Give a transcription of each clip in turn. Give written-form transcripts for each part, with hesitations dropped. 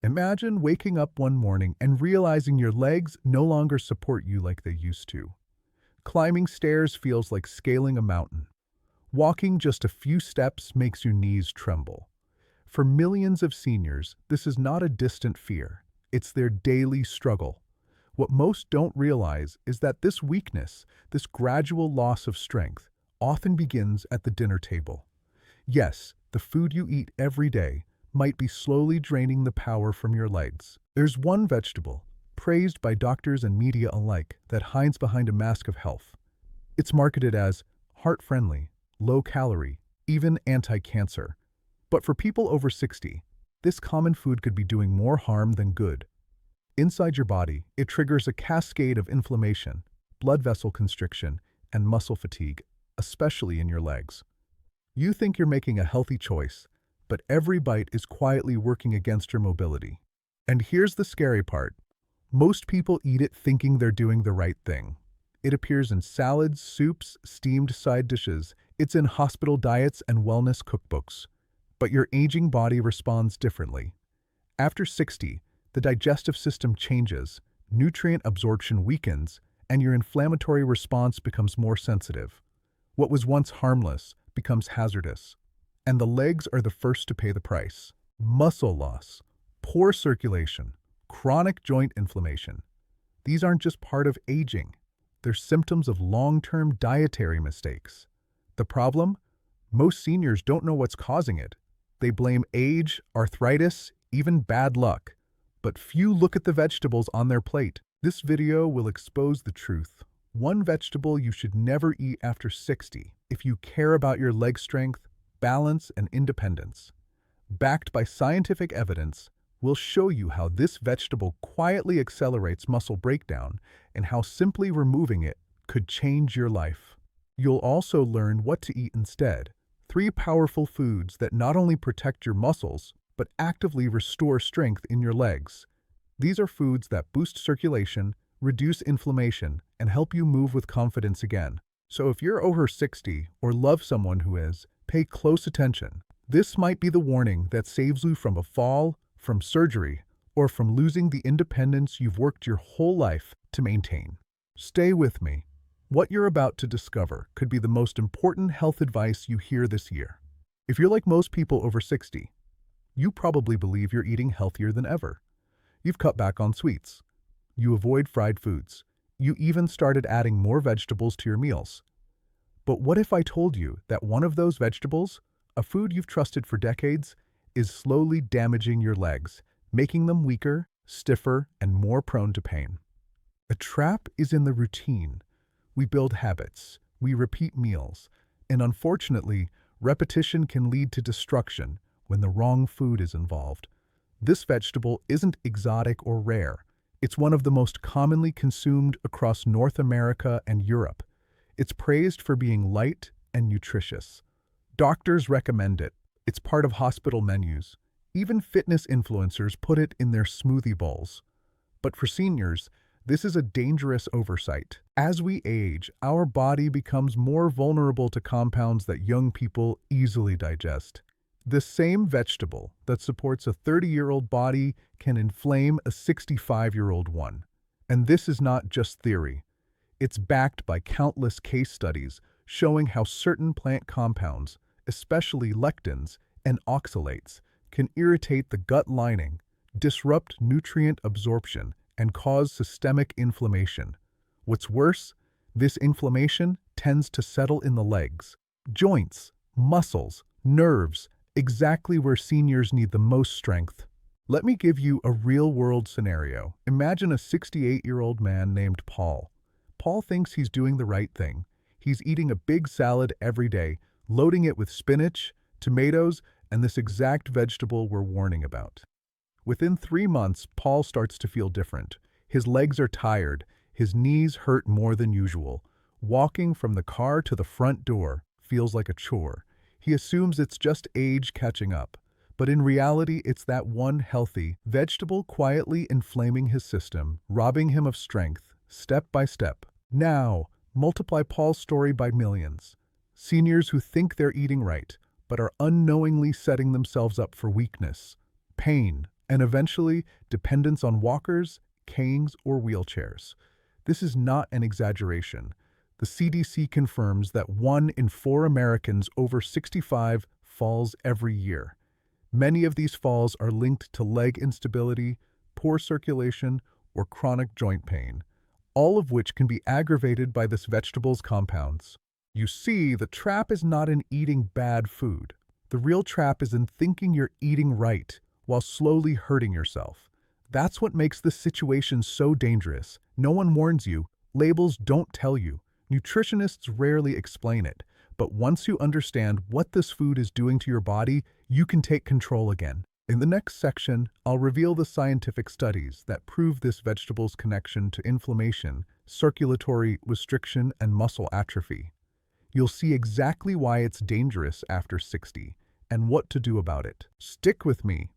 Imagine waking up one morning and realizing your legs no longer support you like they used to. Climbing stairs feels like scaling a mountain. Walking just a few steps makes your knees tremble. For millions of seniors, this is not a distant fear. It's their daily struggle. What most don't realize is that this weakness, this gradual loss of strength, often begins at the dinner table. Yes, the food you eat every day might be slowly draining the power from your legs. There's one vegetable, praised by doctors and media alike, that hides behind a mask of health. It's marketed as heart-friendly, low-calorie, even anti-cancer. But for people over 60, this common food could be doing more harm than good. Inside your body, it triggers a cascade of inflammation, blood vessel constriction, and muscle fatigue, especially in your legs. You think you're making a healthy choice, but every bite is quietly working against your mobility. And here's the scary part. Most people eat it thinking they're doing the right thing. It appears in salads, soups, steamed side dishes. It's in hospital diets and wellness cookbooks. But your aging body responds differently. After 60, the digestive system changes, nutrient absorption weakens, and your inflammatory response becomes more sensitive. What was once harmless becomes hazardous. And the legs are the first to pay the price. Muscle loss, poor circulation, chronic joint inflammation. These aren't just part of aging. They're symptoms of long-term dietary mistakes. The problem? Most seniors don't know what's causing it. They blame age, arthritis, even bad luck. But few look at the vegetables on their plate. This video will expose the truth. One vegetable you should never eat after 60 if you care about your leg strength, balance, and independence. Backed by scientific evidence, we'll show you how this vegetable quietly accelerates muscle breakdown and how simply removing it could change your life. You'll also learn what to eat instead. 3 powerful foods that not only protect your muscles, but actively restore strength in your legs. These are foods that boost circulation, reduce inflammation, and help you move with confidence again. So if you're over 60 or love someone who is, pay close attention. This might be the warning that saves you from a fall, from surgery, or from losing the independence you've worked your whole life to maintain. Stay with me. What you're about to discover could be the most important health advice you hear this year. If you're like most people over 60, you probably believe you're eating healthier than ever. You've cut back on sweets. You avoid fried foods. You even started adding more vegetables to your meals. But what if I told you that one of those vegetables, a food you've trusted for decades, is slowly damaging your legs, making them weaker, stiffer, and more prone to pain? The trap is in the routine. We build habits, we repeat meals, and unfortunately, repetition can lead to destruction when the wrong food is involved. This vegetable isn't exotic or rare. It's one of the most commonly consumed across North America and Europe. It's praised for being light and nutritious. Doctors recommend it. It's part of hospital menus. Even fitness influencers put it in their smoothie bowls. But for seniors, this is a dangerous oversight. As we age, our body becomes more vulnerable to compounds that young people easily digest. The same vegetable that supports a 30-year-old body can inflame a 65-year-old one. And this is not just theory. It's backed by countless case studies showing how certain plant compounds, especially lectins and oxalates, can irritate the gut lining, disrupt nutrient absorption, and cause systemic inflammation. What's worse, this inflammation tends to settle in the legs, joints, muscles, nerves, exactly where seniors need the most strength. Let me give you a real-world scenario. Imagine a 68-year-old man named Paul. Paul thinks he's doing the right thing. He's eating a big salad every day, loading it with spinach, tomatoes, and this exact vegetable we're warning about. Within 3 months, Paul starts to feel different. His legs are tired. His knees hurt more than usual. Walking from the car to the front door feels like a chore. He assumes it's just age catching up. But in reality, it's that one healthy vegetable quietly inflaming his system, robbing him of strength, step by step. Now, multiply Paul's story by millions. Seniors who think they're eating right, but are unknowingly setting themselves up for weakness, pain, and eventually dependence on walkers, canes, or wheelchairs. This is not an exaggeration. The CDC confirms that 1 in 4 Americans over 65 falls every year. Many of these falls are linked to leg instability, poor circulation, or chronic joint pain, all of which can be aggravated by this vegetable's compounds. You see, the trap is not in eating bad food. The real trap is in thinking you're eating right while slowly hurting yourself. That's what makes this situation so dangerous. No one warns you. Labels don't tell you. Nutritionists rarely explain it. But once you understand what this food is doing to your body, you can take control again. In the next section, I'll reveal the scientific studies that prove this vegetable's connection to inflammation, circulatory restriction, and muscle atrophy. You'll see exactly why it's dangerous after 60 and what to do about it. Stick with me.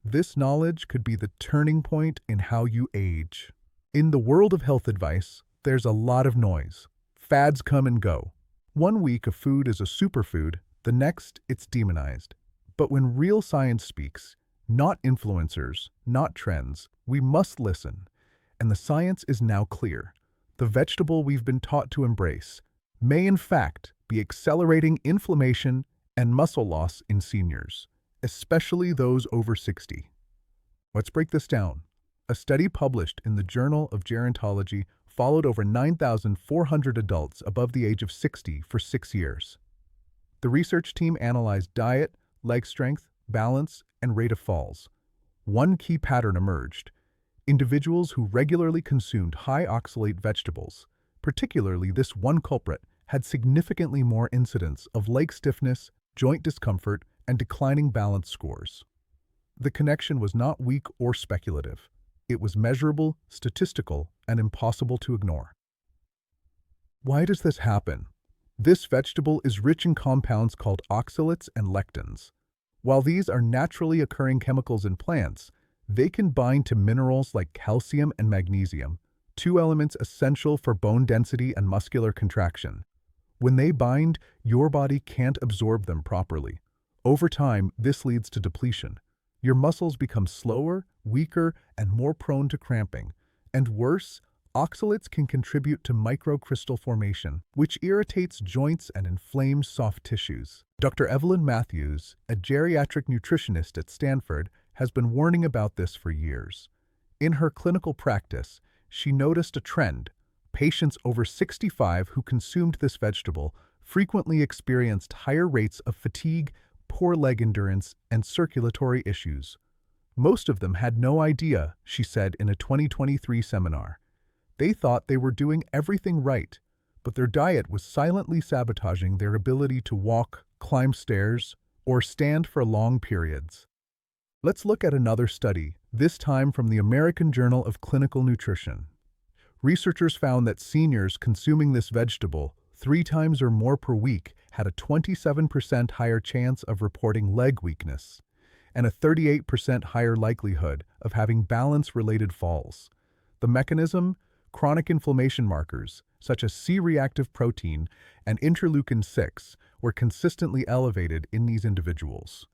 This knowledge could be the turning point in how you age. In the world of health advice, there's a lot of noise. Fads come and go. One week a food is a superfood, the next it's demonized. But when real science speaks, not influencers, not trends, we must listen. And the science is now clear. The vegetable we've been taught to embrace may in fact be accelerating inflammation and muscle loss in seniors, especially those over 60. Let's break this down. A study published in the Journal of Gerontology followed over 9,400 adults above the age of 60 for 6 years. The research team analyzed diet, leg strength, balance, and rate of falls. One key pattern emerged. Individuals who regularly consumed high oxalate vegetables, particularly this one culprit, had significantly more incidence of leg stiffness, joint discomfort, and declining balance scores. The connection was not weak or speculative. It was measurable, statistical, and impossible to ignore. Why does this happen? This vegetable is rich in compounds called oxalates and lectins. While these are naturally occurring chemicals in plants, they can bind to minerals like calcium and magnesium, two elements essential for bone density and muscular contraction. When they bind, your body can't absorb them properly. Over time, this leads to depletion. Your muscles become slower, weaker, and more prone to cramping. And worse, oxalates can contribute to microcrystal formation, which irritates joints and inflames soft tissues. Dr. Evelyn Matthews, a geriatric nutritionist at Stanford, has been warning about this for years. In her clinical practice, she noticed a trend. Patients over 65 who consumed this vegetable frequently experienced higher rates of fatigue, poor leg endurance, and circulatory issues. Most of them had no idea, she said in a 2023 seminar. They thought they were doing everything right, but their diet was silently sabotaging their ability to walk, climb stairs, or stand for long periods. Let's look at another study, this time from the American Journal of Clinical Nutrition. Researchers found that seniors consuming this vegetable 3 times or more per week had a 27% higher chance of reporting leg weakness and a 38% higher likelihood of having balance-related falls. The mechanism? Chronic inflammation markers, such as C-reactive protein and interleukin-6, were consistently elevated in these individuals.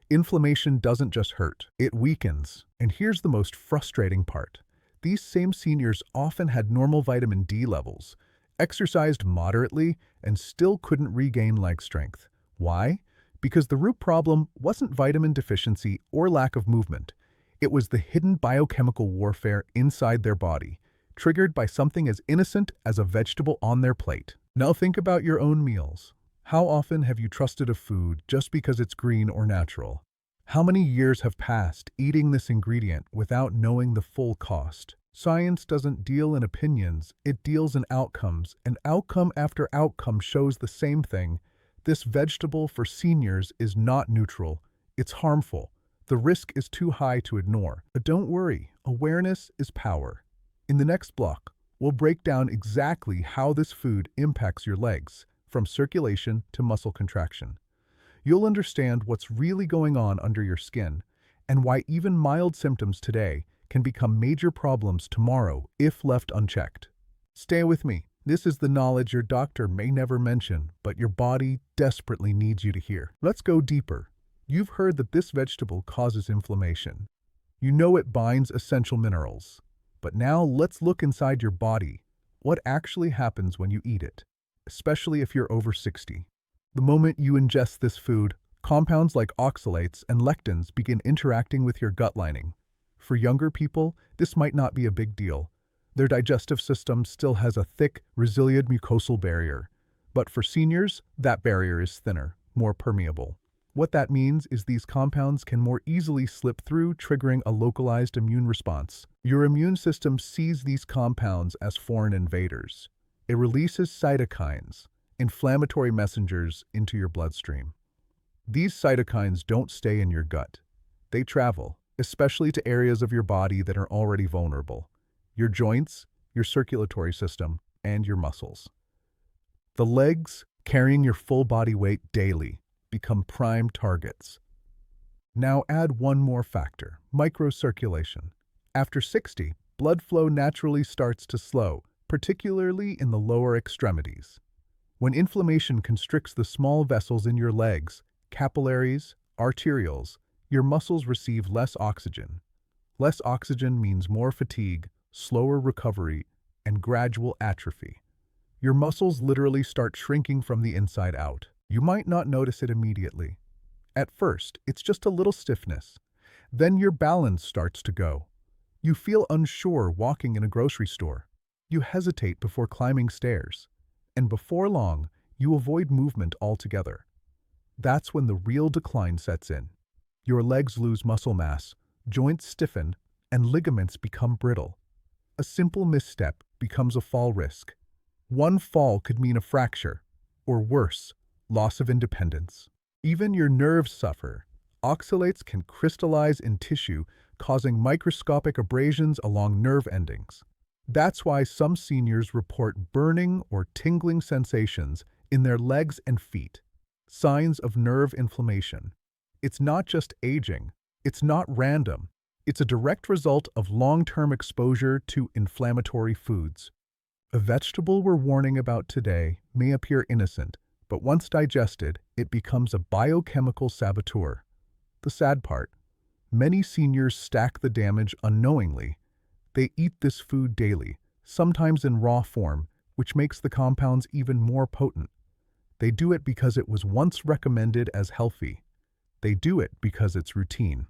Inflammation doesn't just hurt, it weakens. And here's the most frustrating part. These same seniors often had normal vitamin D levels, exercised moderately, and still couldn't regain leg strength. Why? Because the root problem wasn't vitamin deficiency or lack of movement. It was the hidden biochemical warfare inside their body, triggered by something as innocent as a vegetable on their plate. Now think about your own meals. How often have you trusted a food just because it's green or natural? How many years have passed eating this ingredient without knowing the full cost? Science doesn't deal in opinions, it deals in outcomes, and outcome after outcome shows the same thing. This vegetable for seniors is not neutral, it's harmful. The risk is too high to ignore. But don't worry, awareness is power. In the next block, we'll break down exactly how this food impacts your legs, from circulation to muscle contraction. You'll understand what's really going on under your skin, and why even mild symptoms today can become major problems tomorrow if left unchecked. Stay with me. This is the knowledge your doctor may never mention, but your body desperately needs you to hear. Let's go deeper. You've heard that this vegetable causes inflammation. You know it binds essential minerals. But now let's look inside your body. What actually happens when you eat it? Especially if you're over 60. The moment you ingest this food, compounds like oxalates and lectins begin interacting with your gut lining. For younger people, this might not be a big deal. Their digestive system still has a thick, resilient mucosal barrier. But for seniors, that barrier is thinner, more permeable. What that means is these compounds can more easily slip through, triggering a localized immune response. Your immune system sees these compounds as foreign invaders. It releases cytokines, inflammatory messengers, into your bloodstream. These cytokines don't stay in your gut. They travel, especially to areas of your body that are already vulnerable. Your joints, your circulatory system, and your muscles. The legs, carrying your full body weight daily, become prime targets. Now add one more factor, microcirculation. After 60, blood flow naturally starts to slow, particularly in the lower extremities. When inflammation constricts the small vessels in your legs, capillaries, arterioles, your muscles receive less oxygen. Less oxygen means more fatigue, slower recovery, and gradual atrophy. Your muscles literally start shrinking from the inside out. You might not notice it immediately. At first, it's just a little stiffness. Then your balance starts to go. You feel unsure walking in a grocery store. You hesitate before climbing stairs. And before long, you avoid movement altogether. That's when the real decline sets in. Your legs lose muscle mass, joints stiffen, and ligaments become brittle. A simple misstep becomes a fall risk. One fall could mean a fracture, or worse, loss of independence. Even your nerves suffer. Oxalates can crystallize in tissue, causing microscopic abrasions along nerve endings. That's why some seniors report burning or tingling sensations in their legs and feet, signs of nerve inflammation. It's not just aging. It's not random. It's a direct result of long-term exposure to inflammatory foods. A vegetable we're warning about today may appear innocent, but once digested, it becomes a biochemical saboteur. The sad part, many seniors stack the damage unknowingly. They eat this food daily, sometimes in raw form, which makes the compounds even more potent. They do it because it was once recommended as healthy. They do it because it's routine.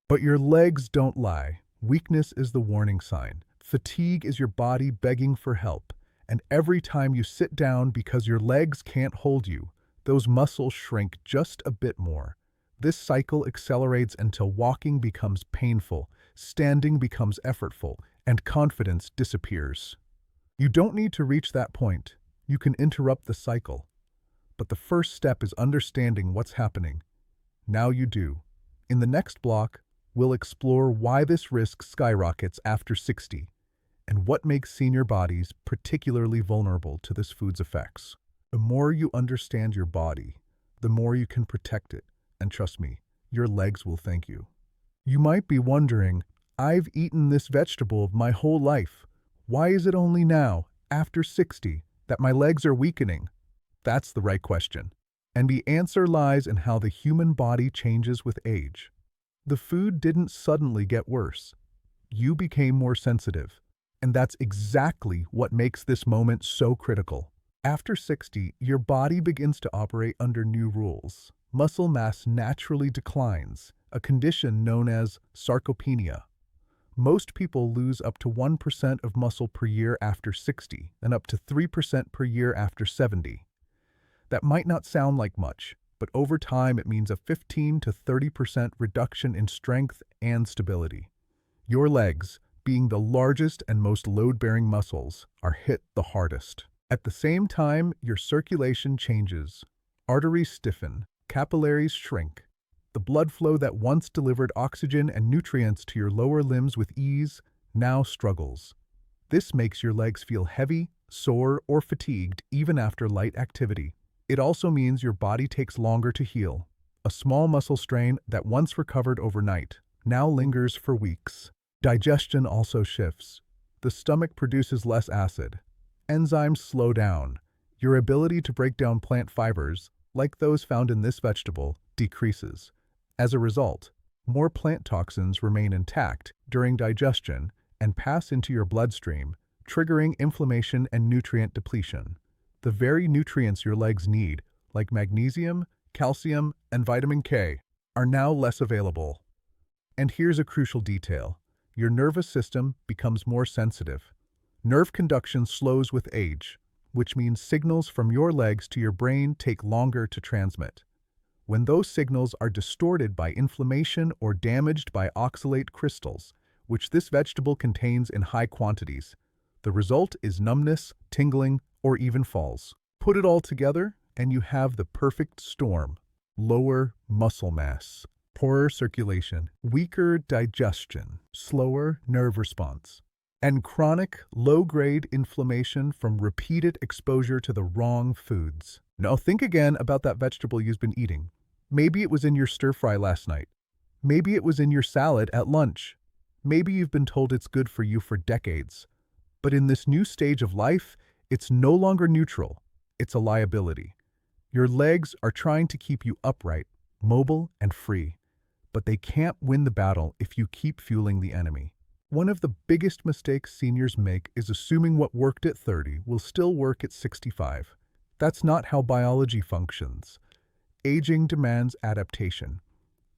But your legs don't lie. Weakness is the warning sign. Fatigue is your body begging for help. And every time you sit down because your legs can't hold you, those muscles shrink just a bit more. This cycle accelerates until walking becomes painful, standing becomes effortful, and confidence disappears. You don't need to reach that point. You can interrupt the cycle. But the first step is understanding what's happening. Now you do. In the next block, we'll explore why this risk skyrockets after 60. And what makes senior bodies particularly vulnerable to this food's effects. The more you understand your body, the more you can protect it. And trust me, your legs will thank you. You might be wondering, I've eaten this vegetable my whole life. Why is it only now, after 60, that my legs are weakening? That's the right question. And the answer lies in how the human body changes with age. The food didn't suddenly get worse. You became more sensitive. And that's exactly what makes this moment so critical. After 60, your body begins to operate under new rules. Muscle mass naturally declines, a condition known as sarcopenia. Most people lose up to 1% of muscle per year after 60 and up to 3% per year after 70. That might not sound like much, but over time it means a 15 to 30% reduction in strength and stability. Your legs, being the largest and most load-bearing muscles, are hit the hardest. At the same time, your circulation changes. Arteries stiffen, capillaries shrink. The blood flow that once delivered oxygen and nutrients to your lower limbs with ease now struggles. This makes your legs feel heavy, sore, or fatigued even after light activity. It also means your body takes longer to heal. A small muscle strain that once recovered overnight now lingers for weeks. Digestion also shifts. The stomach produces less acid. Enzymes slow down. Your ability to break down plant fibers, like those found in this vegetable, decreases. As a result, More plant toxins remain intact during digestion and pass into your bloodstream, triggering inflammation and nutrient depletion. The very nutrients your legs need, like magnesium, calcium, and vitamin K, are now less available. And here's a crucial detail. Your nervous system becomes more sensitive. Nerve conduction slows with age, which means signals from your legs to your brain take longer to transmit. When those signals are distorted by inflammation or damaged by oxalate crystals, which this vegetable contains in high quantities, the result is numbness, tingling, or even falls. Put it all together, and you have the perfect storm. Lower muscle mass, poorer circulation, weaker digestion, slower nerve response, and chronic, low-grade inflammation from repeated exposure to the wrong foods. Now think again about that vegetable you've been eating. Maybe it was in your stir-fry last night. Maybe it was in your salad at lunch. Maybe you've been told it's good for you for decades. But in this new stage of life, it's no longer neutral. It's a liability. Your legs are trying to keep you upright, mobile, and free. But they can't win the battle if you keep fueling the enemy. One of the biggest mistakes seniors make is assuming what worked at 30 will still work at 65. That's not how biology functions. Aging demands adaptation.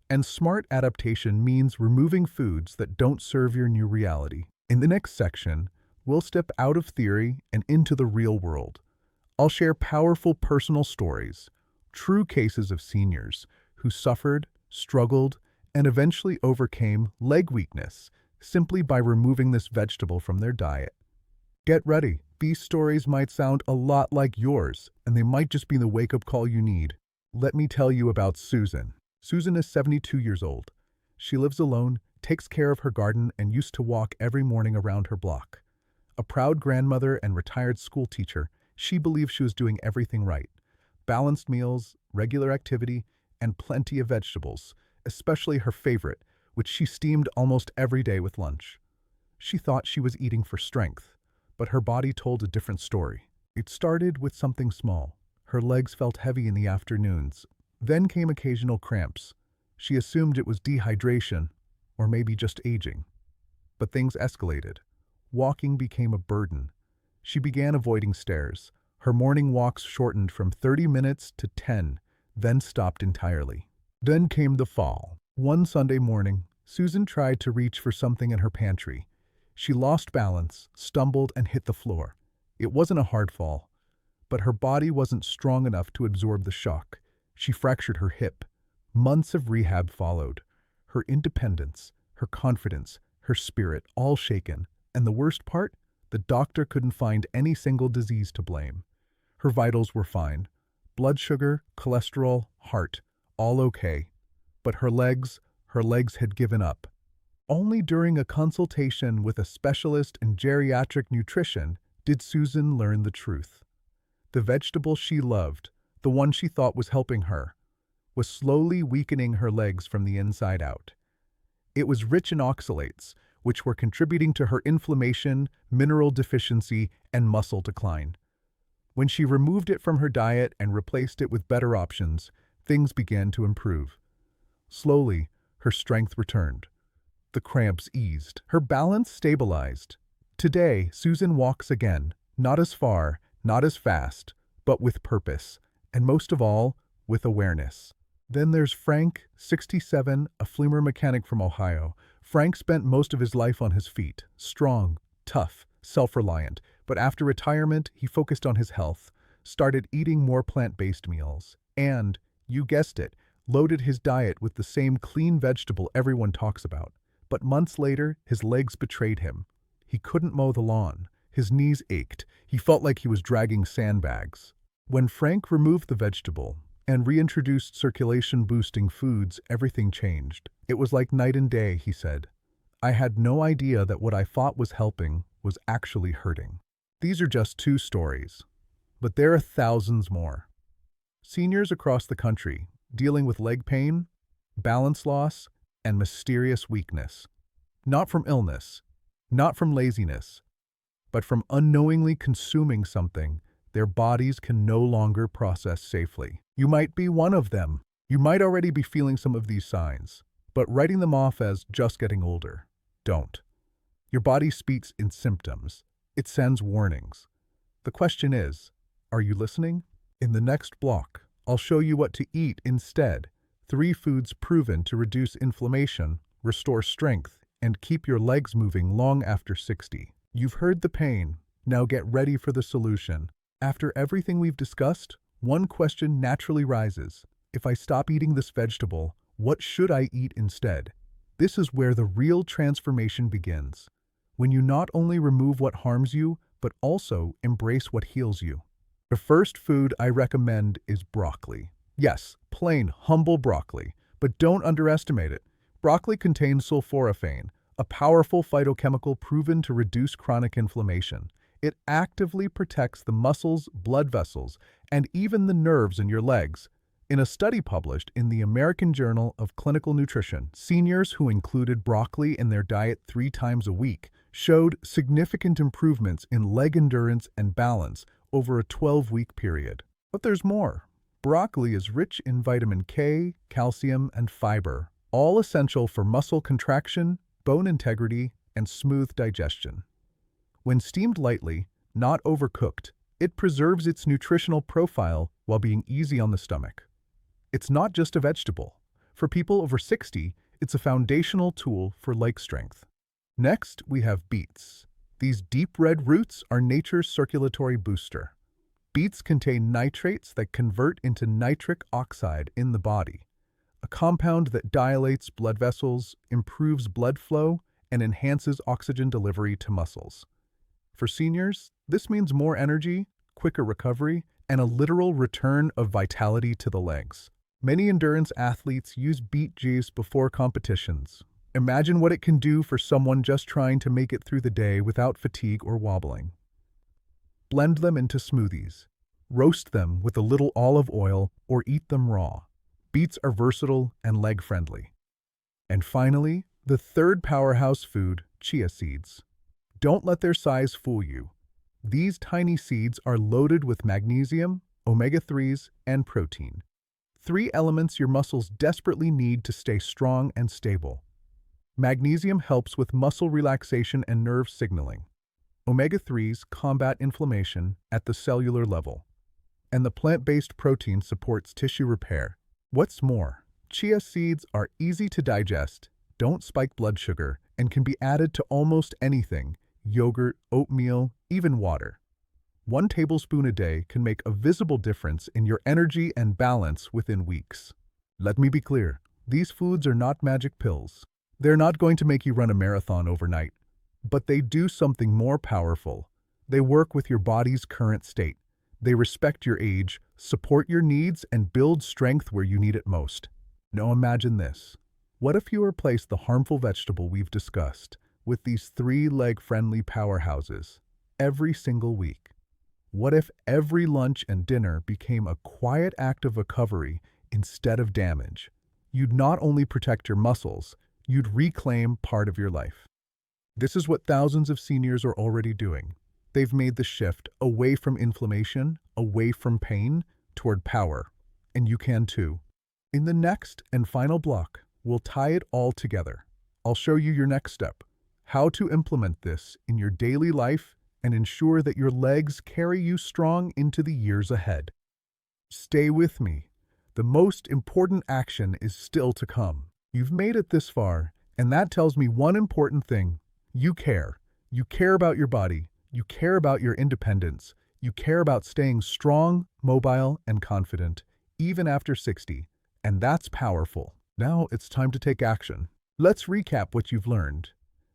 And smart adaptation means removing foods that don't serve your new reality. In the next section, we'll step out of theory and into the real world. I'll share powerful personal stories, true cases of seniors who suffered, struggled, and eventually overcame leg weakness simply by removing this vegetable from their diet. Get ready. These stories might sound a lot like yours, and they might just be the wake-up call you need. Let me tell you about Susan. Susan is 72 years old. She lives alone, takes care of her garden, and used to walk every morning around her block. A proud grandmother and retired school teacher, she believed she was doing everything right. Balanced meals, regular activity, and plenty of vegetables, especially her favorite, which she steamed almost every day with lunch. She thought she was eating for strength, but her body told a different story. It started with something small. Her legs felt heavy in the afternoons. Then came occasional cramps. She assumed it was dehydration, or maybe just aging. But things escalated. Walking became a burden. She began avoiding stairs. Her morning walks shortened from 30 minutes to 10, then stopped entirely. Then came the fall. One Sunday morning, Susan tried to reach for something in her pantry. She lost balance, stumbled, and hit the floor. It wasn't a hard fall, but her body wasn't strong enough to absorb the shock. She fractured her hip. Months of rehab followed. Her independence, her confidence, her spirit, all shaken. And the worst part? The doctor couldn't find any single disease to blame. Her vitals were fine. Blood sugar, cholesterol, heart, all okay. But her legs had given up. Only during a consultation with a specialist in geriatric nutrition did Susan learn the truth. The vegetable she loved, the one she thought was helping her, was slowly weakening her legs from the inside out. It was rich in oxalates, which were contributing to her inflammation, mineral deficiency, and muscle decline. When she removed it from her diet and replaced it with better options, things began to improve. Slowly, her strength returned. The cramps eased. Her balance stabilized. Today, Susan walks again, not as far, not as fast, but with purpose, and most of all, with awareness. Then there's Frank, 67, a flamer mechanic from Ohio. Frank spent most of his life on his feet, strong, tough, self-reliant, but after retirement, he focused on his health, started eating more plant-based meals, and, you guessed it, loaded his diet with the same clean vegetable everyone talks about. But months later, his legs betrayed him. He couldn't mow the lawn. His knees ached. He felt like he was dragging sandbags. When Frank removed the vegetable and reintroduced circulation-boosting foods, everything changed. It was like night and day, he said. I had no idea that what I thought was helping was actually hurting. These are just two stories, but there are thousands more. Seniors across the country dealing with leg pain, balance loss, and mysterious weakness. Not from illness, not from laziness, but from unknowingly consuming something their bodies can no longer process safely. You might be one of them. You might already be feeling some of these signs. but writing them off as just getting older. Don't. Your body speaks in symptoms. It sends warnings. The question is, are you listening? In the next block, I'll show you what to eat instead. 3 foods proven to reduce inflammation, restore strength, and keep your legs moving long after 60. You've heard the pain. Now get ready for the solution. After everything we've discussed, one question naturally rises. If I stop eating this vegetable, what should I eat instead? This is where the real transformation begins. When you not only remove what harms you, but also embrace what heals you. The first food I recommend is broccoli. Yes, plain, humble broccoli, but don't underestimate it. Broccoli contains sulforaphane, a powerful phytochemical proven to reduce chronic inflammation. It actively protects the muscles, blood vessels, and even the nerves in your legs. In a study published in the American Journal of Clinical Nutrition, seniors who included broccoli in their diet 3 times a week showed significant improvements in leg endurance and balance over a 12-week period. But there's more. Broccoli is rich in vitamin K, calcium, and fiber, all essential for muscle contraction, bone integrity, and smooth digestion. When steamed lightly, not overcooked, it preserves its nutritional profile while being easy on the stomach. It's not just a vegetable. For people over 60, it's a foundational tool for leg strength. Next, we have beets. These deep red roots are nature's circulatory booster. Beets contain nitrates that convert into nitric oxide in the body, a compound that dilates blood vessels, improves blood flow, and enhances oxygen delivery to muscles. For seniors, this means more energy, quicker recovery, and a literal return of vitality to the legs. Many endurance athletes use beet juice before competitions. Imagine what it can do for someone just trying to make it through the day without fatigue or wobbling. Blend them into smoothies. Roast them with a little olive oil or eat them raw. Beets are versatile and leg-friendly. And finally, the third powerhouse food, chia seeds. Don't let their size fool you. These tiny seeds are loaded with magnesium, omega-3s, and protein. 3 elements your muscles desperately need to stay strong and stable. Magnesium helps with muscle relaxation and nerve signaling. Omega-3s combat inflammation at the cellular level. And the plant-based protein supports tissue repair. What's more, chia seeds are easy to digest, don't spike blood sugar, and can be added to almost anything: yogurt, oatmeal, even water. 1 tablespoon a day can make a visible difference in your energy and balance within weeks. Let me be clear, these foods are not magic pills. They're not going to make you run a marathon overnight, but they do something more powerful. They work with your body's current state. They respect your age, support your needs, and build strength where you need it most. Now imagine this. What if you replace the harmful vegetable we've discussed with these 3 leg-friendly powerhouses every single week? What if every lunch and dinner became a quiet act of recovery instead of damage? You'd not only protect your muscles, you'd reclaim part of your life. This is what thousands of seniors are already doing. They've made the shift away from inflammation, away from pain, toward power. And you can too. In the next and final block, we'll tie it all together. I'll show you your next step, how to implement this in your daily life and ensure that your legs carry you strong into the years ahead. Stay with me. The most important action is still to come. You've made it this far, and that tells me one important thing. You care. You care about your body. You care about your independence. You care about staying strong, mobile, and confident, even after 60. And that's powerful. Now it's time to take action. Let's recap what you've learned.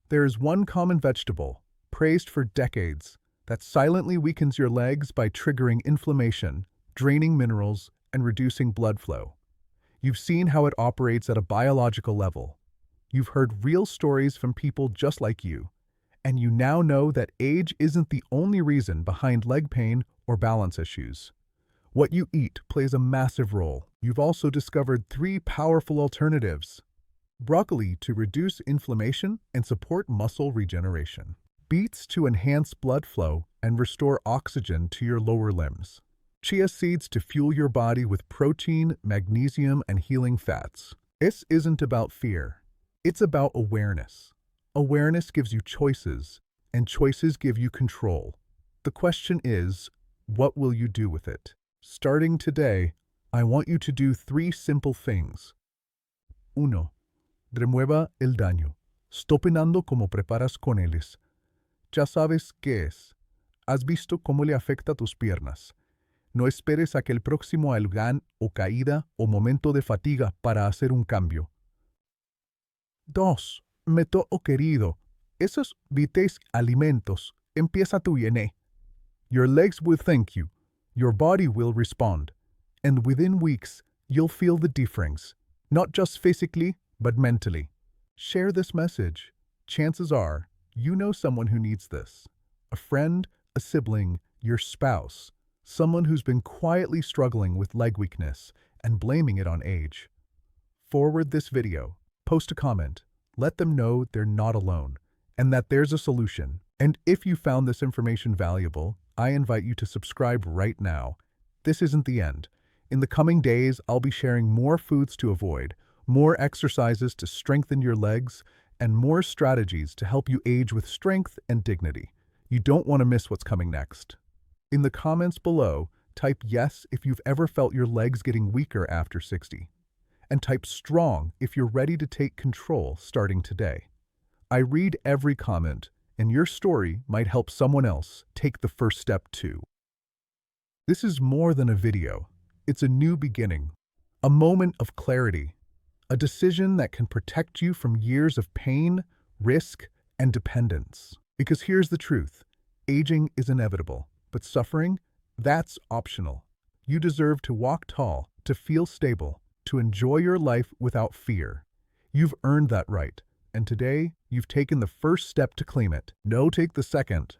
There is one common vegetable, praised for decades, that silently weakens your legs by triggering inflammation, draining minerals, and reducing blood flow. You've seen how it operates at a biological level. You've heard real stories from people just like you. And you now know that age isn't the only reason behind leg pain or balance issues. What you eat plays a massive role. You've also discovered 3 powerful alternatives. Broccoli to reduce inflammation and support muscle regeneration. Beets to enhance blood flow and restore oxygen to your lower limbs. Chia seeds to fuel your body with protein, magnesium, and healing fats. This isn't about fear. It's about awareness. Awareness gives you choices, and choices give you control. The question is, what will you do with it? Starting today, I want you to do 3 simple things. 1. Remueva el daño. Stoppinando como preparas con ellos. Ya sabes qué es. Has visto cómo le afecta a tus piernas. No esperes a que el próximo algán o caída o momento de fatiga para hacer un cambio. 2. Meto o querido. Esos vites alimentos. Empieza tu llené. Your legs will thank you. Your body will respond. And within weeks, you'll feel the difference. Not just physically, but mentally. Share this message. Chances are, you know someone who needs this. A friend, a sibling, your spouse. Someone who's been quietly struggling with leg weakness and blaming it on age. Forward this video. Post a comment. Let them know they're not alone and that there's a solution. And if you found this information valuable, I invite you to subscribe right now. This isn't the end. In the coming days, I'll be sharing more foods to avoid, more exercises to strengthen your legs, and more strategies to help you age with strength and dignity. You don't want to miss what's coming next. In the comments below, type yes if you've ever felt your legs getting weaker after 60. And type strong if you're ready to take control starting today. I read every comment, and your story might help someone else take the first step too. This is more than a video. It's a new beginning, a moment of clarity, a decision that can protect you from years of pain, risk, and dependence. Because here's the truth. Aging is inevitable, but suffering, that's optional. You deserve to walk tall, to feel stable, to enjoy your life without fear. You've earned that right, and today, you've taken the first step to claim it. Now take the second